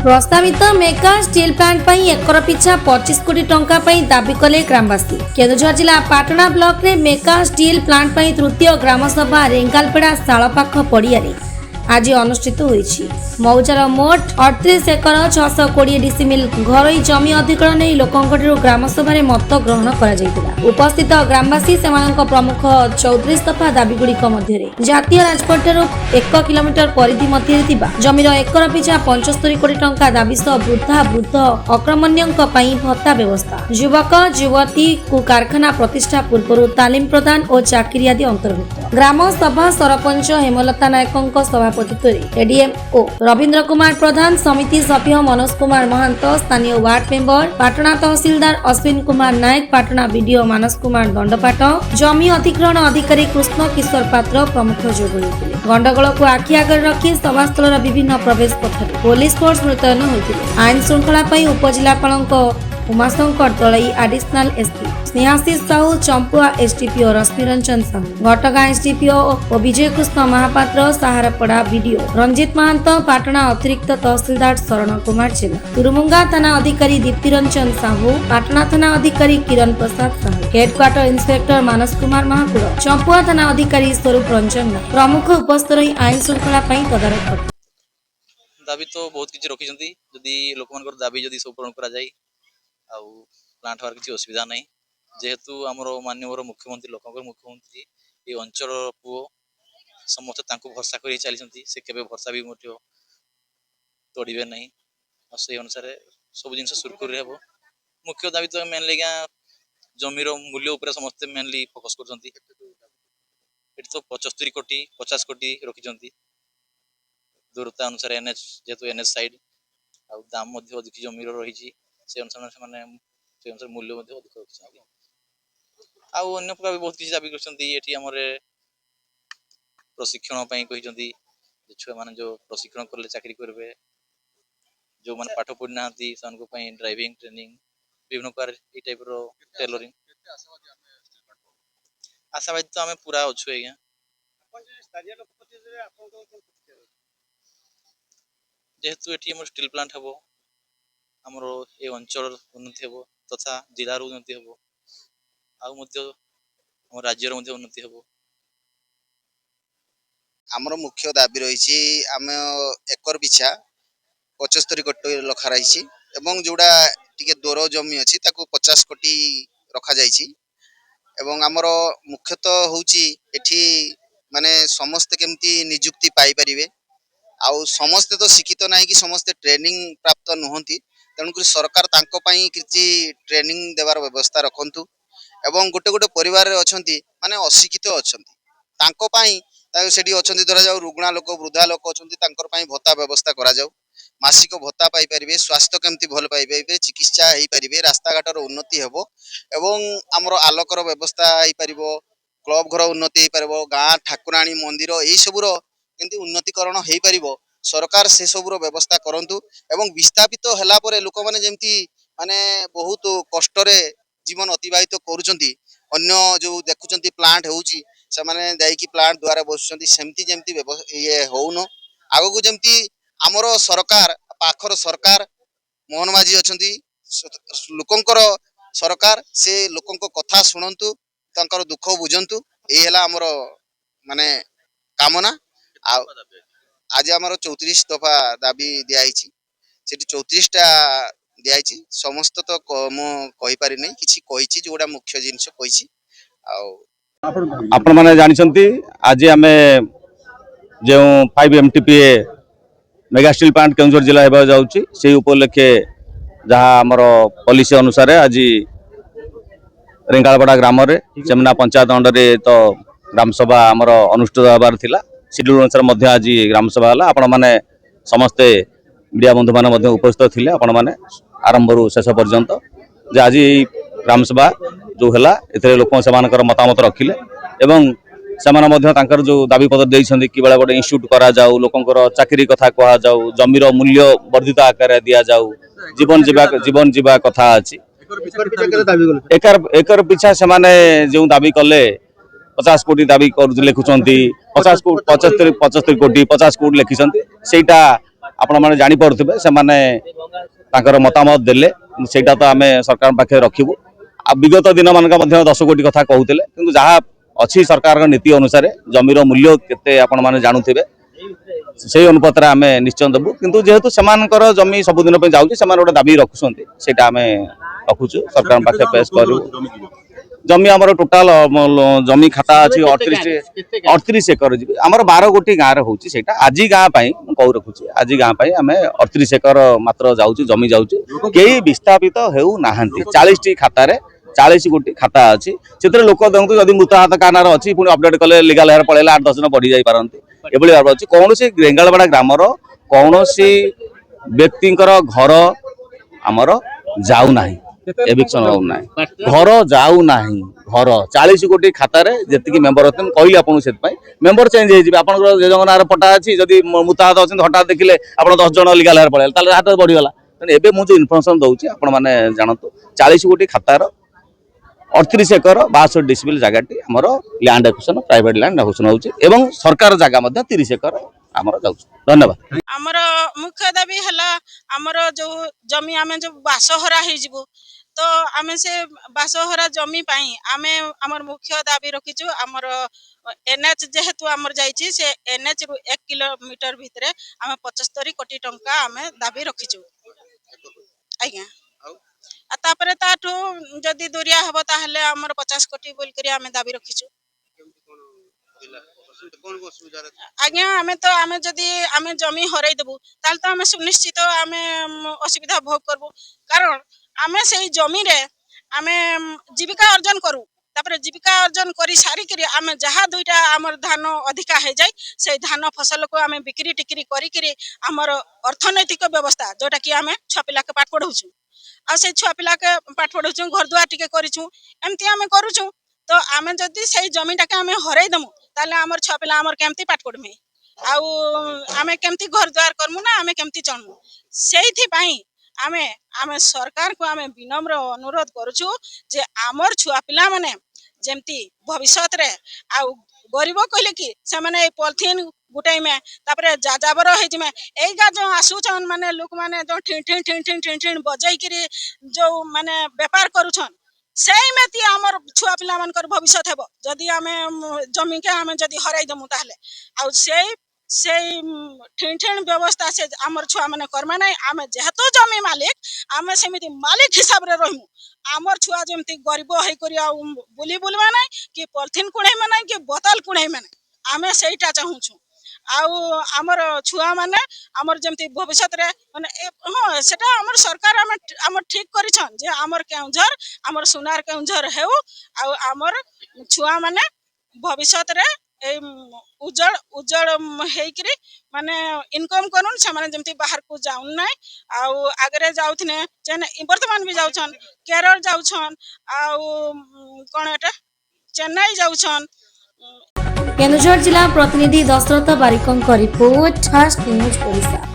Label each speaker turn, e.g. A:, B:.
A: प्रस्तावित mega steel plant पर एकर पिछा 25 कोटी टंका दाबी कले ग्रामवासी। केन्दुझर जिला पाटना ब्लॉक रे मेगा स्टील प्लांट पर तृतीय ग्रामसभा रेंगालपेड़ा शालपाख पड़िया आज अनुष्ठित होईछि। मौजार मोट 38 एकर 620 डिसिमिल घरोई जमी अधिग्रहण नहीं लोकंकठू ग्रामसभा मत ग्रहण करा। उपस्थित ग्रामवासी सेमानक प्रमुख 34 दफा दाबीगुड़िक मध्य जातीय राजपथ 1 किलोमीटर परिधि मध्य जमीर एकर पिछा 75 कोटी टंका दाबी सह वृद्ध अक्रमण्यंक पई भत्ता व्यवस्था, युवक युवती को कारखाना प्रतिष्ठा पूर्व तालीम प्रदान और चाकरी आदि अंतर्भुक्त। ग्राम सभा सरपंच हेमलता नायक सभापतित्व एडीएम ओ रविंद्र कुमार प्रधान, समिति सभ्य मनोज कुमार महंत, स्थानीय वार्ड मेंबर पाटना तहसीलदार अश्विन कुमार नायक, पाटना बीडीओ मानस कुमार दंडपाट, जमी अधिग्रहण अधिकारी कृष्ण किशोर पात्र प्रमुख जोग होते। गंडगोल को आखि आगे रखी सभास्थल विभिन्न प्रवेश पथ पुलिस फोर्स मुतयन होते। आईन श्रृंखला उपजिलापाल Umashankar Dalai, additional SP Snehashish Sahu, Champua SDPO Rashmiranjan Sahu, Ghatgaon SDPO और विजय कृष्ण महापात्र, सहारापड़ा बीडीओ रंजित महंत, पाटना अतिरिक्त तहसीलदार शरण कुमार जिला, तुरुमुंगा थाना अधिकारी दीप्तिरंजन साहू, पाटना थाना अधिकारी किरण प्रसाद साहू, हेडक्वार्टर इंस्पेक्टर मानस कुमार महाकुड़, चंपुआ थाना अधिकारी स्वरूप रंजन प्रमुख उपस्थित रही आईन श्रृंखला तदारख करते।
B: दाबी तो बहुत किसी रखी जदि लोक दाबी जदि सब पूरण करा प्लांट हर किसी असुविधा नहीं, जेहेतु आमर माननीय मुख्यमंत्री लोक मुख्यमंत्री ये अंचल पुओ समस्त भरसा कर चली से केबे भरसा भी तोड़े नहीं से अनुसार सब जिन सुरखुरी हे। मुख्य दाबी तो मेनली जमीर मूल्य उपर समस्त मेनली फोकस कर तो 75 कोटी 50 कोटी रखी दूरता अनुसार एनएच जेहेतु एनएच साइड दाम अधिक जमीर रही से अनुसार मूल्य अधिक रखी अन्य प्रकार बहुत किसी दाबी कर प्रशिक्षण छुआ मैंने जो प्रशिक्षण कले चाकरी करेंगे, जो मैंने पाठ पढ़ी ना ड्राइविंग ट्रेनिंग विभिन्न प्रकार ये टाइप टेलरिंग आशावादी तो आम पूरा अच्छु आज्ञा। जेहेतु ये स्टील प्लांट हम आमर ये अंचल उन्नति हम तथा जिलार उन्नति हम आम राज्यर उन्नति हम।
C: आमर मुख्य दाबी रही आम एकर पिछा 75 कोटी रखा रही एवं जोड़ा टिके दूर जमी अच्छी 50 कोटी रखा जाइछि। एवं आमर मुख्यतः होची एठी माने समस्त केमती नियुक्ति पाई परिवे आउ समस्ते तो शिक्षित नहीं कि समस्ते ट्रेनिंग प्राप्त नुहंती, तेणुक सरकार तांको पई किछि ट्रेनिंग देवार व्यवस्था रखंतु एवं गोटे गोटे परिवार अछंती माने अशिक्षित अछंती तांको पई सेठी अछंती धरा जाऊ रुग्णा लोक वृद्धा लोक अछंती तांकर पई भत्ता व्यवस्था करा जाऊ, मासिक भत्ता पाई परिवे, स्वास्थ्य केमती भल पाई परिवे, चिकित्सा हेई परिवे, रास्ता घाटर उन्नति हेबो एवं हमर आलोकर व्यवस्था हेई परिबो, क्लब घर उन्नति हेई परिबो, गां ठाकुराणी मंदिर एई सबुर केमती उन्नतिकरण हेई परिबो सरकार से सबुर व्यवस्था करंतु एवं विस्थापित होला परे लोक माने जेमती माने बहुत कष्ट रे जीवन अतिबाहित करूचंती अन्य जो देखुचंती प्लांट होउची से माने जाईकी प्लांट द्वारा बसुचंती सेमती जेमती ये होउनो आगो जेमती आमर सरकार पाखर सरकार मोहन माझी अछंती लोकंकर सरकार से लोकंक कथा शुणंतु तांकर दुख बुझंतु ए हला आमर माने कामना। आज आमर 34 दफा दाबी दिया सेठी 34 टा दिया समस्त तो मु कहि पारि नै किछि कहिछि जोडा मुख्य जिंस कहिछि।
D: आपण माने जानिसंती आज आमे जो 5 MTPA mega steel plant Keonjhar जिला हेबा जाउची से उपलक्षे जहाँ आमर पॉलिसी अनुसार आज रेंगालपड़ा ग्राम रे सेमना पंचायत अंडर तो ग्राम सभा आमर अनुष्ठित होबार थिला। शेड्यूल अनुसार मध्य आज ग्राम सभा हला। आपण माने समस्ते मीडिया बंधु माने मध्य उपस्थित थिले। आपण माने आरंभ रु शेष पर्यंत जे आज ग्राम सभा जो हला एथरे लोक सेमानकर मतामत रखिले एवं सेमान मध्य तांकर जो दाबी पत्र देइछन्ती कि बेला गोटे इंस्टीट्यूट करा जाऊ, लोकंकर चाकरी कथा कहा जाऊ, जमीर मूल्य वर्धित आकार दिया जाऊ, जीवन जीवा कथा अछि। एकर पिछा सेमाने जो दाबी कले 50 कोटी दाबी कर लिखुचंती 75 कोटी 50 कोटी लिखिचंती सेटा आपण माने जानि पड़ुथिबे से माने तांकर मतामत देले सेटा तो आमे सरकार पाखे रखिबु आ विगत दिन मानका मध्य 10 कोटी कथा कहउतिले किंतु जहा अछि सरकार नीति अनुसार जमीर मूल्य केते आपण माने जानुथिबे से अनुपात आम निश्चय देवु किंतु जेहेतु सेमानकर जमी सबुदिन जाऊँगी से गोटे दाबी रखुंट से आम रखुचु सरकार पाखे पेश करू जमी आमर टोटाल जमी खाता अच्छी 38 एकर जी आमर 12 गोटी गाँव में होची सेटा आजी गाँ कौ रखुचे आजी गाँ आम 38 एकर मात्र जाऊँ जमी जाऊँ कई विस्थापित हो ना 40 टी खातार 40 गोटी खाता अच्छी से लोक देखते जब मृताहत कानार अच्छी पुणी अपडेट कले लिगाल हेयर पड़ेगा 8-10 दिन बढ़ी जाई पारती एभली भाव अच्छी कौन रेंगालवाड़ा ग्रामर कौन व्यक्तिर घर आमर जाऊना एविक्शन होना घर जाऊना घर 40 गोटी खातार जी मेम्बर अच्छे कहली आपको मेम्बर चेंज हो जगह पटा अच्छी जब मुताहत अच्छे हठात देखिले आप 10 जन लिगाल हेयर पड़ेगा हाथ बढ़ीगला तेनाली मुझे इनफर्मेशन दूसरी आपने जानतु 40 गोटी खातार 38 एकर 62 डिसिबिल जगह आमर land acquisition private land acquisition होउची सरकार जगह 30 एकर आमर जाउची धन्यवाद
E: आमर मुख्य दाबी है आमर जो जमी आम जो बासहरा हो तो आम से बासहरा जमी आमे आमर मुख्य दाबी रखीचु आमर एनएच जेहेतु आमर जाइए से एनएच रु 1 किलोमीटर भितर आम 75 कोटी टंका आम दाबी रखीचु आज्ञा तापरे ताठू जदि दूरिया हम ताहले आमर 50 कोटी बोल आम दाबी रखीचु आज्ञा आमे जदि आमे जमी हरई देबु ताल तो आमे सुनिश्चित आमे असुविधा भोग करबु कारण आमे से जमी रे आमे जीविका अर्जन करू तापरे जीविका अर्जन करी सारी करी आमे जहा दुईटा आमर धान अधिका हो जाए से धान फसल को आमे बिक्री टिक्री करी करी आमर अर्थनैतिक व्यवस्था जोटा कि आमे छुआ पिला के पाठ पढ़ाउछु आ से छुआ पिला के पाठ पढ़ाउछु घर दुआर टिके करिछु एमती आमे करूछु तो आमे जदि से जमीटा के आमे हरई दमु ताले आमर छुआ पिला आमर केमती पाठ पढ़मे आउ आमे केमती घर द्वार करमु ना आमे केमती चलमु सेइथि पई आमे आमे सरकार को आमे विनम्र अनुरोध करूछु जे आमर छुआ पिला माने जेमती भविष्यत रे आउ गरीब कहले कि से माने पॉलिथीन गुटाई में तापरे जाजाबर हे जिमे एगा जो आसुछन माने लोक माने जो ठिन ठिन ठिन ठिन ठिन ठिन बजाई करी जो माने व्यापार करूछन सेई मेती आमर छुआ पिला मानकर भविष्य हेबो जदि आमे जमी के आमे जदि हराई दमु ताहले आ सेई ठिन ठिन व्यवस्था से आमर छुआ माने कर्मा नै आमे जेहेतु जमी मालिक आमे सेमिति मालिक हिसाब रे रहिमु आमर छुआ जेमति गरीब हे करी आ बुली बुलवा नै कि पॉलिथीन कुणैमा नै कि बोतल कुणैमा नै आमे सेइटा चाहुछु आउ आमर छुआ माने आमर जेमति भविष्य रे माने हां सेटा आमर सरकार आमर ठीक करिछन जे आमर केउझर आमर सुनार केउझर हेउ आउ आमर छुआ माने भविष्य रे उज्जवल उज्जवल हेकरी माने इनकम करूँ से माने जमती बाहर को जाऊन ना आउ आगरे जाउथने चेन वर्तमान भी जाउछन केरल जाउछन आउ कोन एटा चेन्नई जाउछन
A: केन्दुझर जिला प्रतिनिधि दशरथ बारिकों रिपोर्ट फास्ट न्यूज ओडिशा।